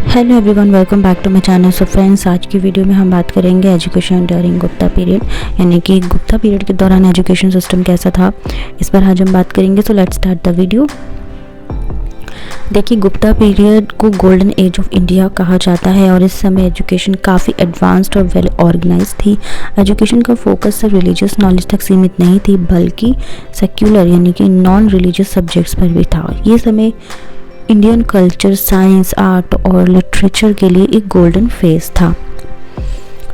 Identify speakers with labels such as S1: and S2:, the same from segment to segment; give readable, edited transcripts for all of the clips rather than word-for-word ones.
S1: Hello everyone, welcome back to my channel. So friends, आज की video में हम बात करेंगे एजुकेशन ड्यूरिंग गुप्ता पीरियड, यानी कि गुप्ता पीरियड के दौरान एजुकेशन सिस्टम कैसा था, इस पर आज हम बात करेंगे। So let's start the video. देखिए, गुप्ता पीरियड को गोल्डन एज ऑफ इंडिया कहा जाता है और इस समय एजुकेशन काफ़ी एडवांस्ड और वेल ऑर्गेनाइज थी। एजुकेशन का फोकस सिर्फ रिलीजियस नॉलेज तक सीमित नहीं थी, बल्कि सेक्युलर यानी कि नॉन रिलीजियस सब्जेक्ट्स पर भी था। ये समय इंडियन कल्चर, साइंस, आर्ट और लिटरेचर के लिए एक गोल्डन फेज था।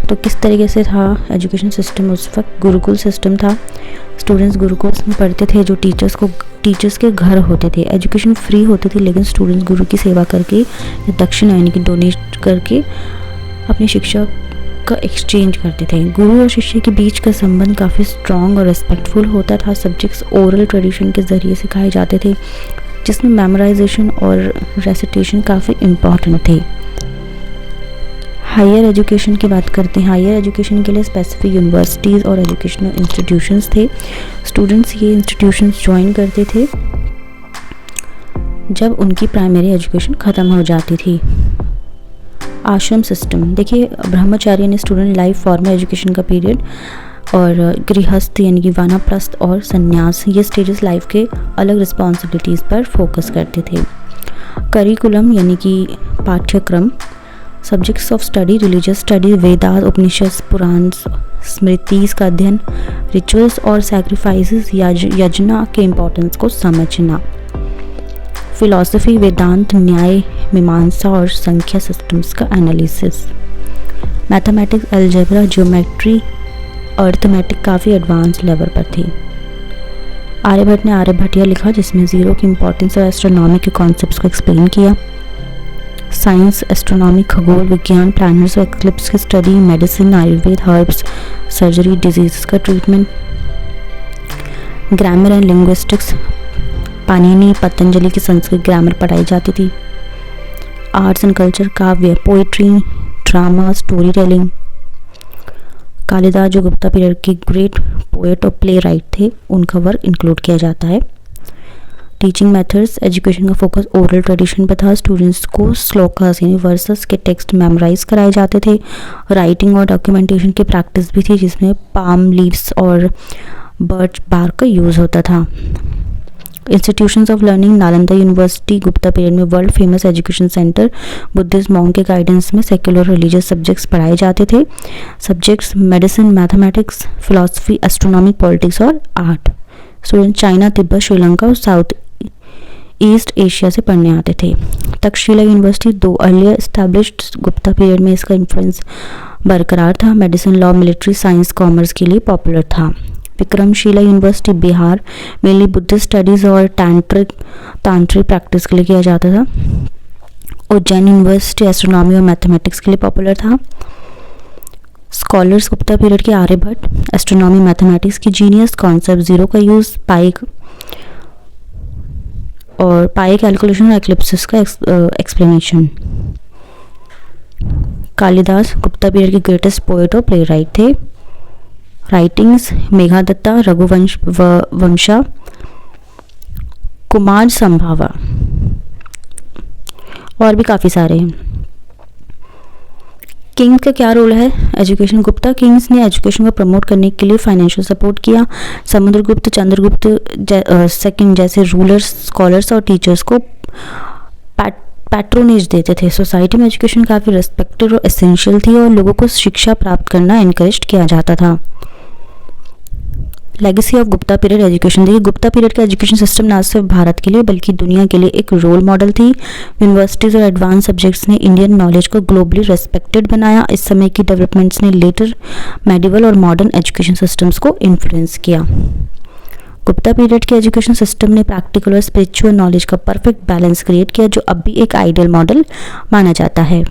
S1: तो किस तरीके से था एजुकेशन सिस्टम उस वक्त? गुरुकुल सिस्टम था। स्टूडेंट्स गुरुकुल्स में पढ़ते थे, जो टीचर्स के घर होते थे। एजुकेशन फ्री होती थी, लेकिन स्टूडेंट्स गुरु की सेवा करके या दक्षिणा यानी कि डोनेट करके अपनी शिक्षा का एक्सचेंज करते थे। गुरु और शिष्य के बीच का संबंध काफ़ी स्ट्रॉन्ग और रेस्पेक्टफुल होता था। सब्जेक्ट्स ओरल ट्रेडिशन के ज़रिए सिखाए जाते थे, जिसमें मेमोराइजेशन और रेसिटेशन काफ़ी इम्पॉर्टेंट थे। हायर एजुकेशन की बात करते हैं। हायर एजुकेशन के लिए स्पेसिफिक यूनिवर्सिटीज़ और एजुकेशनल इंस्टीट्यूशंस थे। स्टूडेंट्स ये इंस्टीट्यूशंस ज्वाइन करते थे जब उनकी प्राइमरी एजुकेशन ख़त्म हो जाती थी। आश्रम सिस्टम। देखिए, ब्रह्मचारी यानी स्टूडेंट लाइफ, फॉर्मल एजुकेशन का पीरियड, और गृहस्थ यानी कि वानप्रस्थ और संन्यास, ये स्टेजेस लाइफ के अलग रिस्पॉन्सिबिलिटीज़ पर फोकस करते थे। करिकुलम यानी कि पाठ्यक्रम। Subjects of study, religious study, Vedas, Upanishad, Purana, Smritis का अध्ययन, रिचुअल्स और सैक्रिफाइसेस, यज्ञ के इम्पोर्टेंस को समझना। फिलॉसफी, वेदांत, न्याय, मीमांसा और संख्या सिस्टम्स का analysis. Mathematics, algebra, geometry, arithmetic काफ़ी एडवांस लेवल पर थी। आर्यभट्ट ने आर्यभट्टिया लिखा, जिसमें ज़ीरो की इम्पोर्टेंस और एस्ट्रोनॉमी के कॉन्सेप्ट्स को एक्सप्लेन किया। साइंस, एस्ट्रोनॉमी, खगोल विज्ञान, प्लैनेट्स और एक्लिप्स की study, medicine, Ayurveda, herbs, surgery, diseases का treatment. Grammar and linguistics. Panini, Patanjali की संस्कृत ग्रामर पढ़ाई जाती थी। Arts and culture, kavya, poetry, drama, story telling. Kalidas, जो गुप्ता पीरियड के ग्रेट पोएट और प्ले राइट थे, उनका वर्क इंक्लूड किया जाता है। Teaching methods. एजुकेशन का फोकस ओरल ट्रेडिशन पर था। स्टूडेंट्स को श्लोकास यानी वर्सेस के टेक्स्ट मेमोराइज कराए जाते थे। राइटिंग और डॉक्यूमेंटेशन की प्रैक्टिस भी थी, जिसमें पाम लीव्स और बर्च बार का यूज़ होता था। Institutions of learning. Nalanda university Gupta period में world famous education centre. Buddhist monk के गाइडेंस में सेक्युलर रिलीजियस सब्जेक्ट्स पढ़ाए जाते थे। Subjects medicine, mathematics, philosophy, astronomy, politics और art. Student China, Tibet, Sri Lanka और साउथ ईस्ट एशिया से पढ़ने आते थे। तक्षशिला यूनिवर्सिटी, दो अर्लियर एस्टैब्लिश्ड गुप्ता पीरियड में इसका इन्फ्लुएंस बरकरार था। Medicine, law, military, science, commerce के लिए पॉपुलर था। Vikramshila university, Bihar, mainly Buddhist studies और तांत्रिक प्रैक्टिस के लिए किया जाता था। उज्जैन यूनिवर्सिटी, एस्ट्रोनॉमी और मैथमेटिक्स के लिए पॉपुलर था। स्कॉलर्स गुप्ता पीरियड के आर्यभट्ट, एस्ट्रोनॉमी, मैथमेटिक्स की जीनियस, कॉन्सेप्ट ज़ीरो का यूज़, पाई कैलकुलेशन और एक्लिप्सिस का एक्सप्लेनेशन। कालिदास गुप्ता पीरियड के ग्रेटेस्ट पोएट और प्ले राइट थे। राइटिंग्स, मेघादत्ता, रघुवंश वंशा, कुमार संभावा, और भी काफ़ी सारे हैं। किंग्स का क्या रोल है एजुकेशन? गुप्ता किंग्स ने एजुकेशन को प्रमोट करने के लिए फाइनेंशियल सपोर्ट किया। समुद्रगुप्त, चंद्रगुप्त सेकंड जैसे रूलर्स, स्कॉलर्स और टीचर्स को पैट्रोनेज देते थे। सोसाइटी में एजुकेशन काफ़ी रेस्पेक्टेड और एसेंशियल थी और लोगों को शिक्षा प्राप्त करना इनकरेज किया जाता था। Legacy of Gupta period education. देखिए, गुप्ता पीरियड का एजुकेशन सिस्टम ना सिर्फ भारत के लिए बल्कि दुनिया के लिए एक रोल मॉडल थी। यूनिवर्सिटीज़ और एडवांस सब्जेक्ट्स ने इंडियन नॉलेज को ग्लोबली रेस्पेक्टेड बनाया। इस समय की डेवलपमेंट्स ने लेटर मेडिवल और मॉडर्न एजुकेशन सिस्टम्स को इन्फ्लुएंस किया। गुप्ता पीरियड के एजुकेशन सिस्टम ने प्रैक्टिकल और स्पिरिचुअल नॉलेज का परफेक्ट बैलेंस क्रिएट किया, जो अब भी एक आइडियल मॉडल माना जाता है।